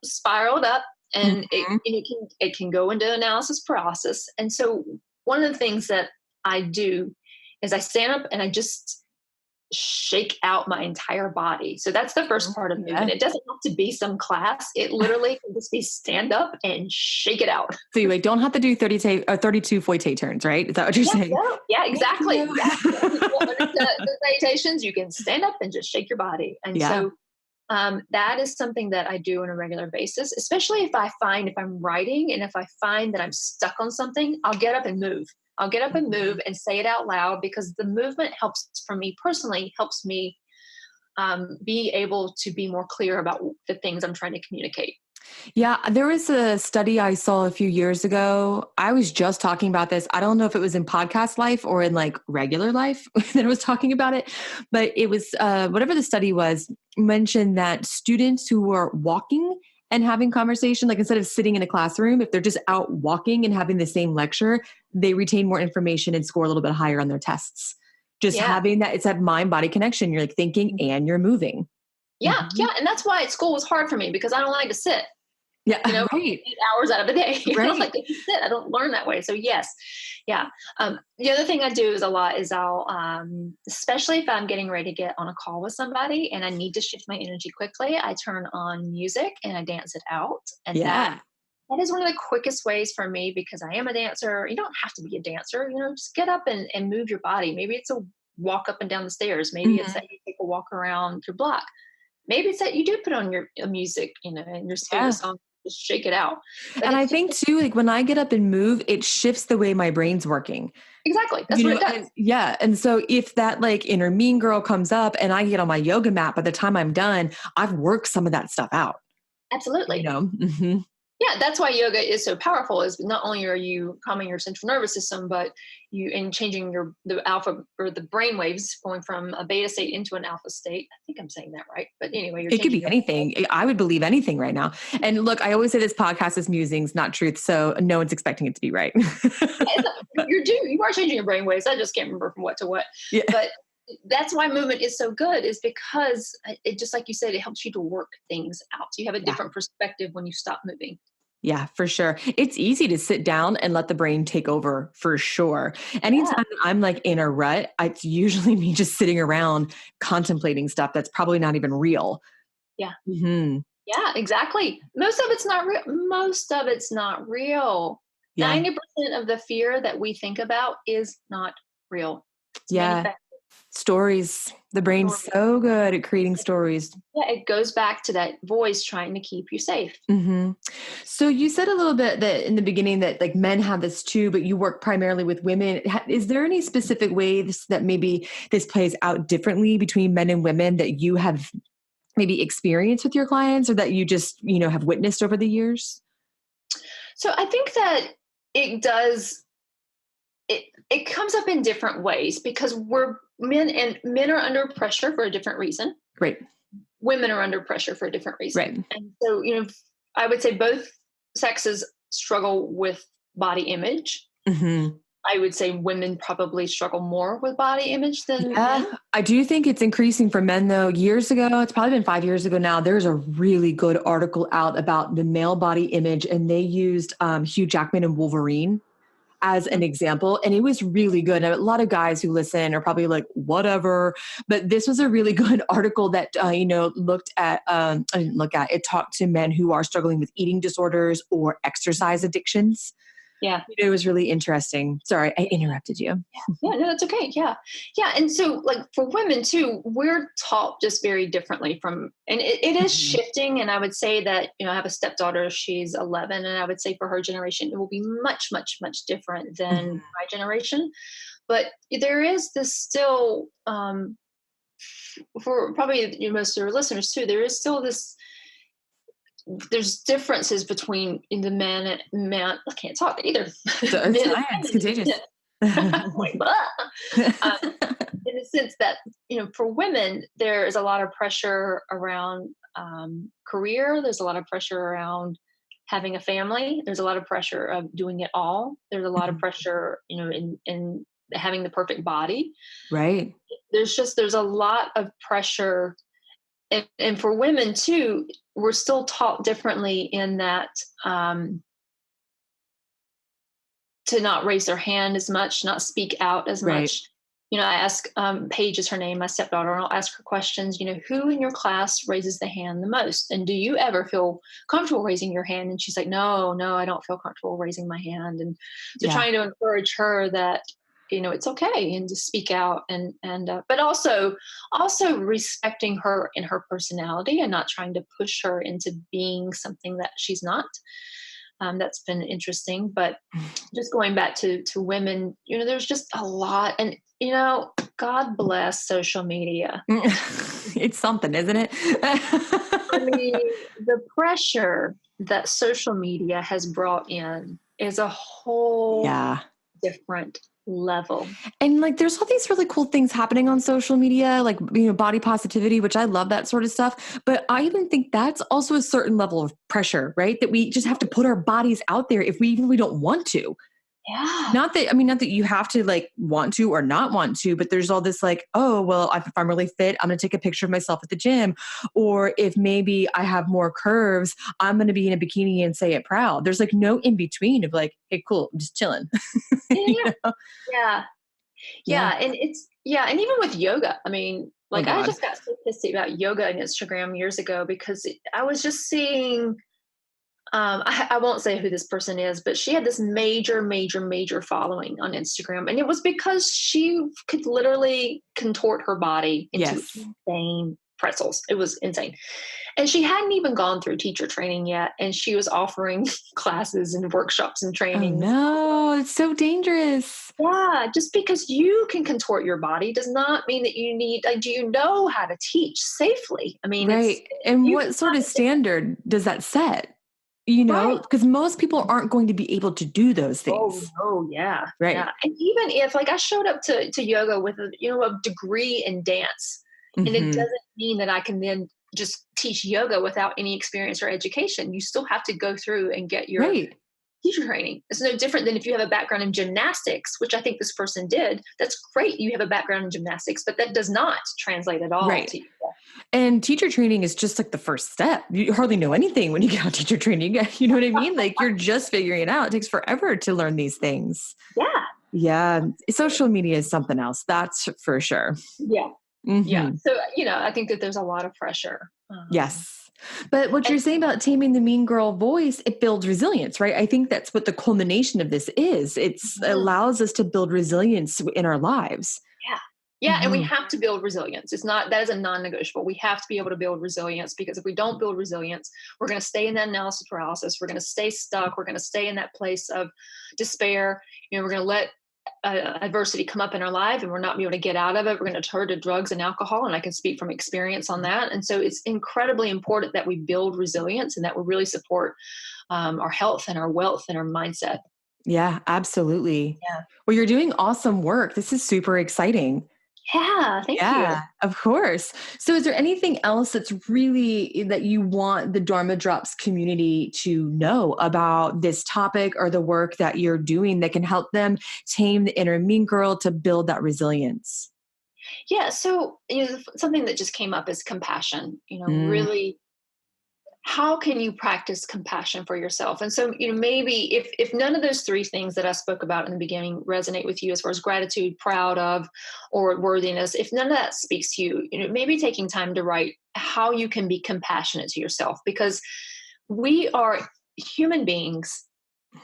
spiraled up, and it can go into analysis paralysis. And so one of the things that I do is I stand up and I just shake out my entire body. So that's the first part of movement. It doesn't have to be some class. It literally can just be stand up and shake it out. So you don't have to do 32 fouetté turns, right? Is that what you're saying? Yeah, exactly. The meditations, you can stand up and just shake your body. And so that is something that I do on a regular basis, especially if I'm writing and if I find that I'm stuck on something, I'll get up and move. I'll get up and move and say it out loud, because the movement helps me be able to be more clear about the things I'm trying to communicate. Yeah, there was a study I saw a few years ago. I was just talking about this. I don't know if it was in podcast life or in like regular life that I was talking about it, but it was whatever the study was, mentioned that students who were walking and having conversation, like instead of sitting in a classroom, if they're just out walking and having the same lecture, they retain more information and score a little bit higher on their tests. Just Yeah. having that, it's that mind body connection. You're like thinking and you're moving. Yeah. Mhm. Yeah. And that's why at school was hard for me, because I don't like to sit, Yeah, right. 8 hours out of a day. I don't Right. like to sit. I don't learn that way. So yes. Yeah. The other thing I do is a lot is I'll, especially if I'm getting ready to get on a call with somebody and I need to shift my energy quickly, I turn on music and I dance it out. And Yeah. that is one of the quickest ways for me, because I am a dancer. You don't have to be a dancer, just get up and move your body. Maybe it's a walk up and down the stairs. Maybe it's that you take a walk around your block. Maybe it's that you do put on your music, and your favorite Yeah. song, just shake it out. But And I it's think just, too, like when I get up and move, it shifts the way my brain's working. exactly, that's what it does. And yeah. And so if that like inner mean girl comes up and I get on my yoga mat, by the time I'm done, I've worked some of that stuff out, Absolutely. Mhm. Yeah, that's why yoga is so powerful. Is not only are you calming your central nervous system, but you and changing the alpha or the brain waves, going from a beta state into an alpha state. I think I'm saying that right. But anyway, you're It could changing be your anything. I would believe anything right now. And look, I always say this podcast is musings, not truth. So no one's expecting it to be right. you are changing your brain waves. I just can't remember from what to what. Yeah. But that's why movement is so good, is because it, just like you said, it helps you to work things out. So you have a Yeah. different perspective when you stop moving. Yeah, for sure. It's easy to sit down and let the brain take over for sure. Yeah. Anytime I'm like in a rut, it's usually me just sitting around contemplating stuff that's probably not even real. Yeah. Hmm. Yeah, exactly. Most of it's not real. Most of it's not real. Yeah. 90% of the fear that we think about is not real. It's Yeah. manufactured. Stories. The brain's Stories. so good at creating stories. Yeah, it goes back to that voice trying to keep you safe. Hmm. So you said a little bit that in the beginning that like men have this too, but you work primarily with women. Is there any specific ways that maybe this plays out differently between men and women that you have maybe experienced with your clients or that you just, have witnessed over the years? So I think that it does it comes up in different ways, because we're men, and men are under pressure for a different reason. Right. Women are under pressure for a different reason. Right. And so, I would say both sexes struggle with body image. Hmm. I would say women probably struggle more with body image than Yeah, men. I do think it's increasing for men though. Years ago, it's probably been 5 years ago now, there's a really good article out about the male body image, and they used Hugh Jackman and Wolverine as an example. And it was really good. And a lot of guys who listen are probably like, whatever. But this was a really good article that, looked at, I didn't look at, it talked to men who are struggling with eating disorders or exercise addictions. Yeah. It was really interesting. Sorry, I interrupted you. Yeah, no, that's okay. Yeah. Yeah. And so, like, for women too, we're taught just very differently and it is Mhm. shifting. And I would say that, I have a stepdaughter, she's 11. And I would say for her generation, it will be much, much, much different than Mhm. my generation. But there is this still, for probably most of your listeners too, there is still there's differences between the man. I can't talk either. So Men it's and science, women. contagious. Like, in the sense that, for women, there is a lot of pressure around career. There's a lot of pressure around having a family. There's a lot of pressure of doing it all. There's a lot of pressure, in having the perfect body. Right. There's a lot of pressure. And for women too, we're still taught differently in that, to not raise their hand as much, not speak out as Right. much. I ask, Paige is her name, my stepdaughter, and I'll ask her questions, who in your class raises the hand the most? And do you ever feel comfortable raising your hand? And she's like, no, I don't feel comfortable raising my hand. And so Yeah. trying to encourage her that, it's okay, and to speak out, but also respecting her in her personality and not trying to push her into being something that she's not. That's been interesting. But just going back to women, there's just a lot. And, God bless social media. It's something, isn't it? The pressure that social media has brought in is a whole Yeah. different level. And like, there's all these really cool things happening on social media, like, body positivity, which I love that sort of stuff. But I even think that's also a certain level of pressure, right? That we just have to put our bodies out there if we don't want to. Yeah. Not that you have to like want to or not want to, but there's all this like, oh, well, if I'm really fit, I'm going to take a picture of myself at the gym. Or if maybe I have more curves, I'm going to be in a bikini and say it proud. There's like no in between of like, hey, cool, I'm just chilling. You Yeah. know? Yeah. Yeah. And and even with yoga, I mean, Oh like I God. just got so pissy about yoga on Instagram years ago because I was just seeing, I won't say who this person is, but she had this major, major, major following on Instagram. And it was because she could literally contort her body into Yes. insane pretzels. It was insane. And she hadn't even gone through teacher training yet. And she was offering classes and workshops and Oh trainings. no, it's so dangerous. Yeah, just because you can contort your body does not mean that you need, like, do you know how to teach safely? I mean, Right. And you can what sort have of standard does that set? You know, right. because most people aren't going to be able to do those Oh things. no, yeah, Right. yeah. And even if like I showed up to yoga with a degree in dance, and it Hmm. doesn't mean that I can then just teach yoga without any experience or education. You still have to go through and get your Right. teacher training. It's no different than if you have a background in gymnastics, which I think this person did. That's great. You have a background in gymnastics, but that does not translate at all Right. to yoga. And teacher training is just like the first step. You hardly know anything when you get on teacher training. You know what I mean? Like you're just figuring it out. It takes forever to learn these things. Yeah. Yeah. Social media is something else. That's for sure. Yeah. Yeah. Hmm. So, I think that there's a lot of pressure. Yes. But what And you're saying about taming the mean girl voice, it builds resilience, right? I think that's what the culmination of this is. It Mhm. allows us to build resilience in our lives. Yeah. Yeah. And we Hmm. have to build resilience. That is a non negotiable. We have to be able to build resilience because if we don't build resilience, we're going to stay in that analysis paralysis. We're going to stay stuck. We're going to stay in that place of despair. We're going to let adversity come up in our life and we're not be able to get out of it. We're going to turn to drugs and alcohol. And I can speak from experience on that. And so it's incredibly important that we build resilience and that we really support our health and our wealth and our mindset. Yeah, absolutely. Yeah. Well, you're doing awesome work. This is super exciting. Yeah. Thank you. Yeah, of course. So is there anything else that's really that you want the Dharma Drops community to know about this topic or the work that you're doing that can help them tame the inner mean girl to build that resilience? Yeah. So, something that just came up is compassion, Mm, really how can you practice compassion for yourself? And so, maybe if none of those three things that I spoke about in the beginning resonate with you as far as gratitude, proud of, or worthiness, if none of that speaks to you, maybe taking time to write how you can be compassionate to yourself because we are human beings.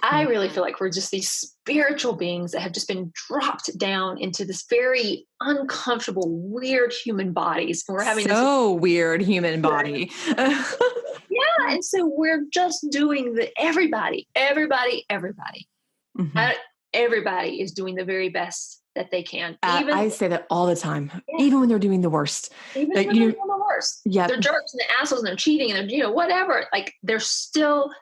I mhm. really feel like we're just these spiritual beings that have just been dropped down into this very uncomfortable, weird human bodies. And we're having this So weird human body. yeah, and so we're just doing everybody. Mhm. Uh, Everybody is doing the very best that they can, I say that all the time, yeah, even when they're doing the worst. even Like, when they're doing the worst. yeah, They're jerks and they're assholes and they're cheating and they're, whatever. Like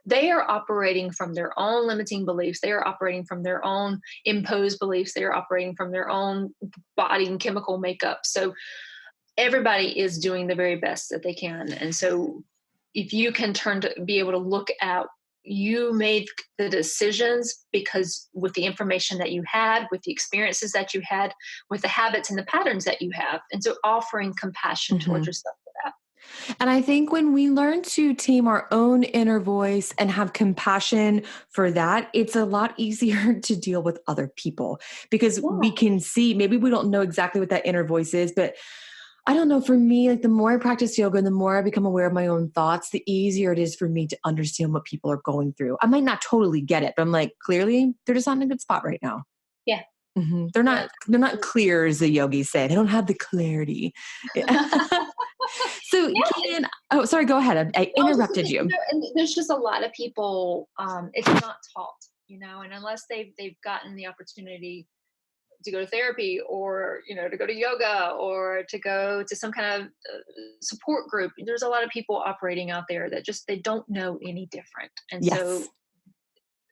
they are operating from their own limiting beliefs. They are operating from their own imposed beliefs. They are operating from their own body and chemical makeup. So everybody is doing the very best that they can. And so if you can turn to be able to look at you made the decisions because with the information that you had, with the experiences that you had, with the habits and the patterns that you have. And so offering compassion towards mhm. yourself for that. And I think when we learn to tame our own inner voice and have compassion for that, it's a lot easier to deal with other people because we Yeah. can see, maybe we don't know exactly what that inner voice is, but I don't know. For me, like the more I practice yoga and the more I become aware of my own thoughts, the easier it is for me to understand what people are going through. I might not totally get it, but I'm like, clearly they're just not in a good spot right now. Yeah. Mhm. They're Yeah. not. They're not clear, as the yogis say. They don't have the clarity. So, Yeah. Keegan, oh, sorry. Go ahead. I I was just interrupted saying, you. and there's just a lot of people, it's not taught, and unless they've gotten the opportunity go to therapy, or, to go to yoga, or to go to some kind of support group. There's a lot of people operating out there that they don't know any different. And so,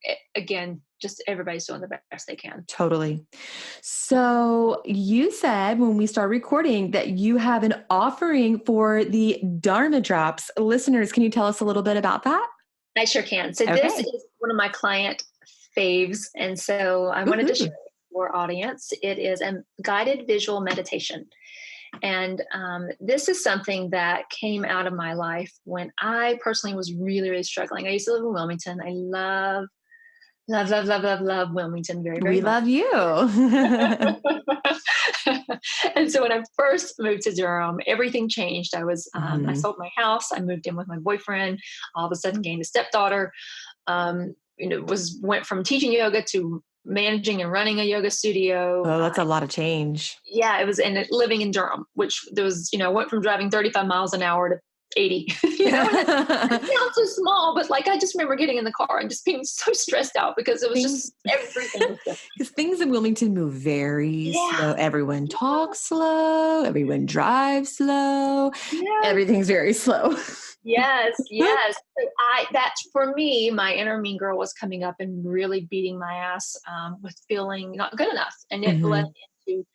Yes, again, just everybody's doing the best they can. totally. So you said when we start recording that you have an offering for the Dharma Drops. Listeners, can you tell us a little bit about that? I sure can. So this Okay. is one of my client faves. And so I wanted to share Woohoo. it with our audience. It is a guided visual meditation. And this is something that came out of my life when I personally was really, really struggling. I used to live in Wilmington. I love Wilmington very, very We much. love you. And so when I first moved to Durham, everything changed. I Mhm. sold my house. I moved in with my boyfriend. All of a sudden gained a stepdaughter. Went from teaching yoga to managing and running a yoga studio. Oh, that's a lot of change. Yeah, it was, and living in Durham, which there was, went from driving 35 miles an hour to 80. And it sounds so small, but I just remember getting in the car and just being so stressed out because it was Things, just everything was different. because things in Wilmington move very Yeah. slow. Everyone talks slow. Everyone drives slow. Yes. Everything's very slow. Yes. So that's for me, my inner mean girl was coming up and really beating my ass with feeling not good enough. And it bled Mhm. into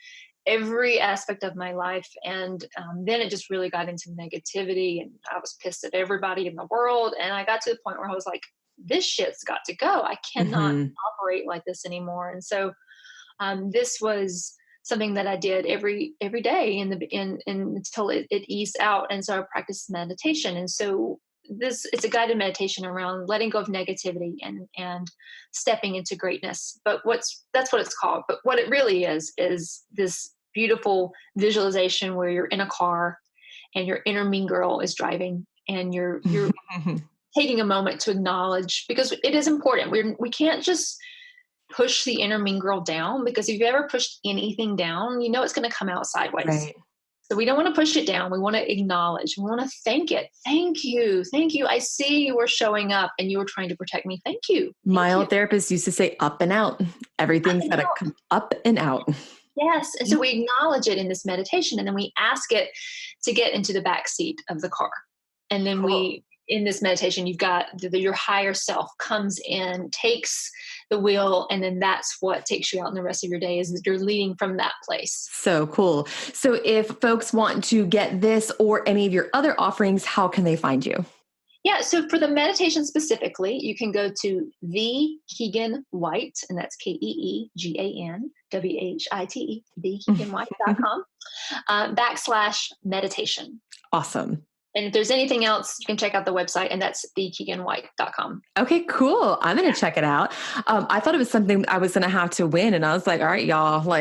every aspect of my life. And then it just really got into negativity, and I was pissed at everybody in the world. And I got to the point where I was like, this shit's got to go. I cannot Mhm. operate like this anymore. And so this was something that I did every day until it eased out. And so I practiced meditation. And so it's a guided meditation around letting go of negativity and stepping into greatness. But that's what it's called. But what it really is this beautiful visualization where you're in a car and your inner mean girl is driving, and you're taking a moment to acknowledge, because it is important. We can't just push the inner mean girl down, because if you ever pushed anything down, it's going to come out sideways. Right. So we don't want to push it down. We want to acknowledge. We want to thank it. Thank you. Thank you. I see you were showing up and you were trying to protect me. Thank you. My Thank old you. therapist used to say up and out. Everything's got to come up and out. Yes. And so we acknowledge it in this meditation, and then we ask it to get into the back seat of the car. And then in this meditation, you've got your higher self comes in, takes the wheel, and then that's what takes you out in the rest of your day, is that you're leading from that place. So cool. So if folks want to get this or any of your other offerings, how can they find you? Yeah, so for the meditation specifically, you can go to the Keegan White, and that's KeeganWhite, thekeeganwhite.com, /meditation. Awesome. And if there's anything else, you can check out the website, and that's thekeeganwhite.com. Okay, cool. I'm going to check it out. I thought it was something I was going to have to win. And I was like, all right, y'all,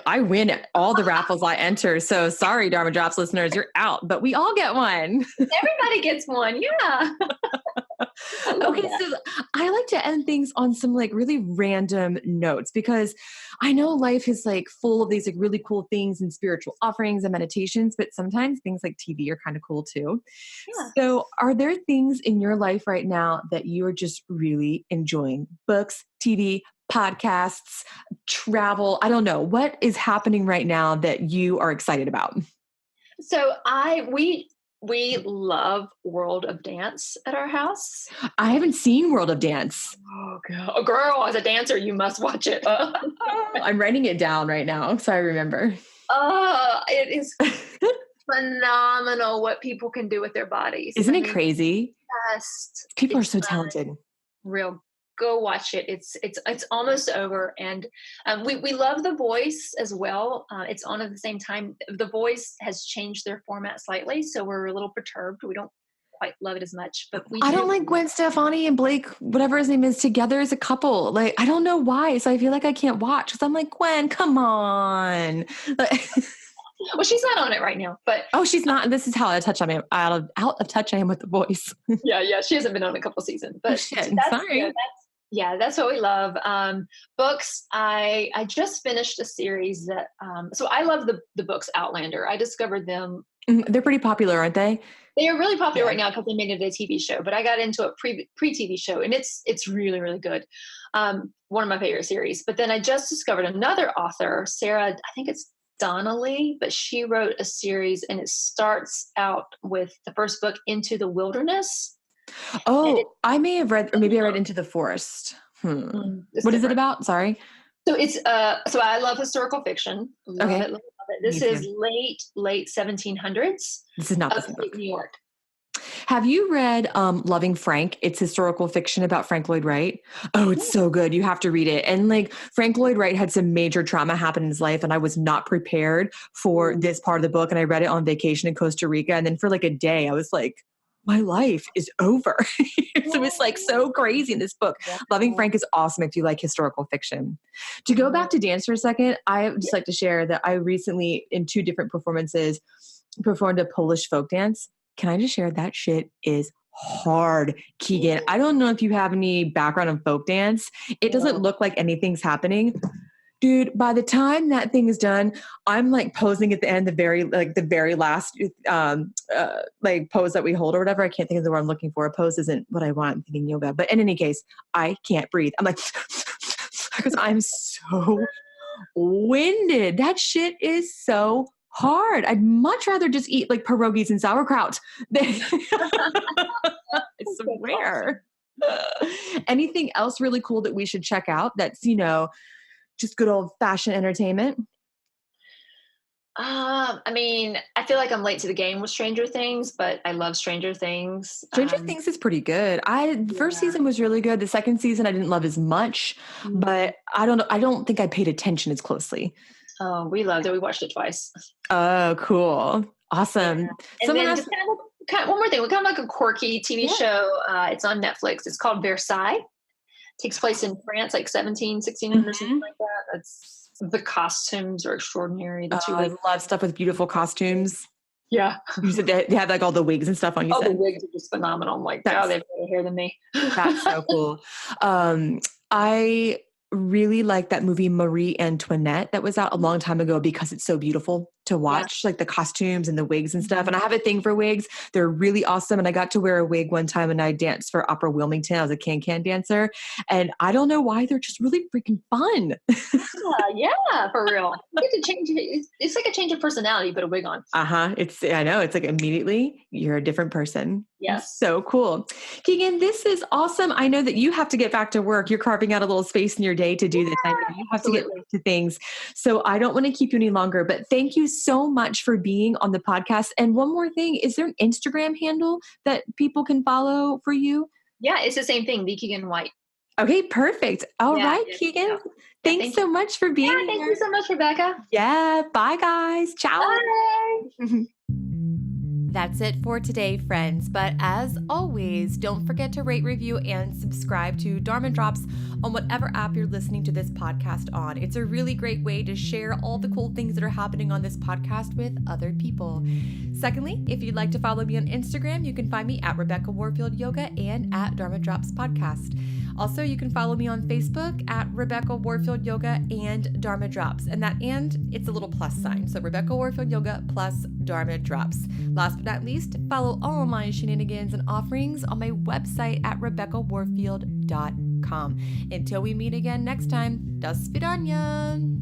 I win at all the raffles I enter. So sorry, Dharma Drops listeners, you're out, but we all get one. Everybody gets one. Yeah. Okay, so I like to end things on some really random notes, because I know life is full of these really cool things and spiritual offerings and meditations, but sometimes things like TV are kind of cool too. Yeah. So are there things in your life right now that you are just really enjoying? Books, TV, podcasts, travel? I don't know. What is happening right now that you are excited about? So we love World of Dance at our house. I haven't seen World of Dance. Oh, girl, as a dancer, you must watch it. I'm writing it down right now so I remember. It is phenomenal what people can do with their bodies. Isn't it crazy? People are so talented. Real. Go watch it. It's almost over, and we love The Voice as well. It's on at the same time. The Voice has changed their format slightly, so we're a little perturbed. We don't quite love it as much, but I don't like Gwen Stefani and Blake, whatever his name is, together as a couple. I don't know why. So I feel like I can't watch, because I'm like, Gwen, come on. Well, she's not on it right now, but she's not. This is how out of touch I am with The Voice. yeah, she hasn't been on a couple seasons, but sorry. That's what we love. Books. I just finished a series that. So I love the books Outlander. I discovered them. They're pretty popular, aren't they? They are really popular Yeah. right now because they made it a TV show, but I got into it pre-TV show, and it's really, really good. One of my favorite series. But then I just discovered another author, Sarah, I think it's Donnelly, but she wrote a series, and it starts out with the first book, Into the Wilderness. Oh, I may have read, or maybe I read Into the Forest. It's What is it different. about? Sorry. So it's so I love historical fiction. Love Okay. it, love it. This Me is too. late 1700s, This is not the same upstate book. New York. Have you read Loving Frank? It's historical fiction about Frank Lloyd Wright. Oh, it's so good. You have to read it. And like Frank Lloyd Wright had some major trauma happen in his life, and I was not prepared for this part of the book. And I read it on vacation in Costa Rica. And then for like a day, I was like, my life is over. So it's like so crazy in this book. Loving Frank is awesome if you like historical fiction. To go back to dance for a second, I would just like to share that I recently, in 2 different performances, performed a Polish folk dance. Can I just share that shit is hard, Keegan? I don't know if you have any background in folk dance. It doesn't look like anything's happening. Dude, by the time that thing is done, I'm like posing at the end, the very last like pose that we hold or whatever. I can't think of the word I'm looking for. A pose isn't what I want. I'm thinking yoga. But in any case, I can't breathe. I'm like, because I'm so winded. That shit is so hard. I'd much rather just eat like pierogies and sauerkraut than I swear. Anything else really cool that we should check out that's, just good old fashioned entertainment? I mean, I feel like I'm late to the game with Stranger Things, but I love Stranger Things. Stranger Things is pretty good. The first season was really good. The second season I didn't love as much, but I don't know. I don't think I paid attention as closely. Oh, we loved it. We watched it twice. Oh, cool. Awesome. And Someone then asked, just one more thing. We kind of like a quirky TV show. It's on Netflix. It's called Versailles. Takes place in France, like 1600, something like that. The costumes are extraordinary. I love stuff with beautiful costumes. Yeah. You said they have like all the wigs and stuff on you. The wigs are just phenomenal. I'm like, oh, they have better hair than me. That's so cool. I really like that movie Marie Antoinette that was out a long time ago because it's so beautiful to watch, like the costumes and the wigs and stuff. And I have a thing for wigs. They're really awesome. And I got to wear a wig one time and I danced for Opera Wilmington. I was a can-can dancer. And I don't know why, they're just really freaking fun. Yeah, for real. You get to change it. It's like a change of personality, but a wig on. I know. It's like immediately you're a different person. Yes. So cool. Keegan, this is awesome. I know that you have to get back to work. You're carving out a little space in your day to do this. I know you have to get back to things. So I don't want to keep you any longer, but thank you so much for being on the podcast. And one more thing, is there an Instagram handle that people can follow for you? Yeah, it's the same thing, the Keegan White. Okay, perfect. All right, Keegan. Thanks so much for being here. Thank you so much, Rebecca. Yeah. Bye, guys. Ciao. Bye. That's it for today, friends. But as always, don't forget to rate, review, and subscribe to Dharma Drops on whatever app you're listening to this podcast on. It's a really great way to share all the cool things that are happening on this podcast with other people. Secondly, if you'd like to follow me on Instagram, you can find me at Rebecca Warfield Yoga and at Dharma Drops Podcast. Also, you can follow me on Facebook at Rebecca Warfield Yoga and Dharma Drops. And it's a little plus sign. So Rebecca Warfield Yoga plus Dharma Drops. Last but not least, follow all my shenanigans and offerings on my website at RebeccaWarfield.com. Until we meet again next time, do svidaniya.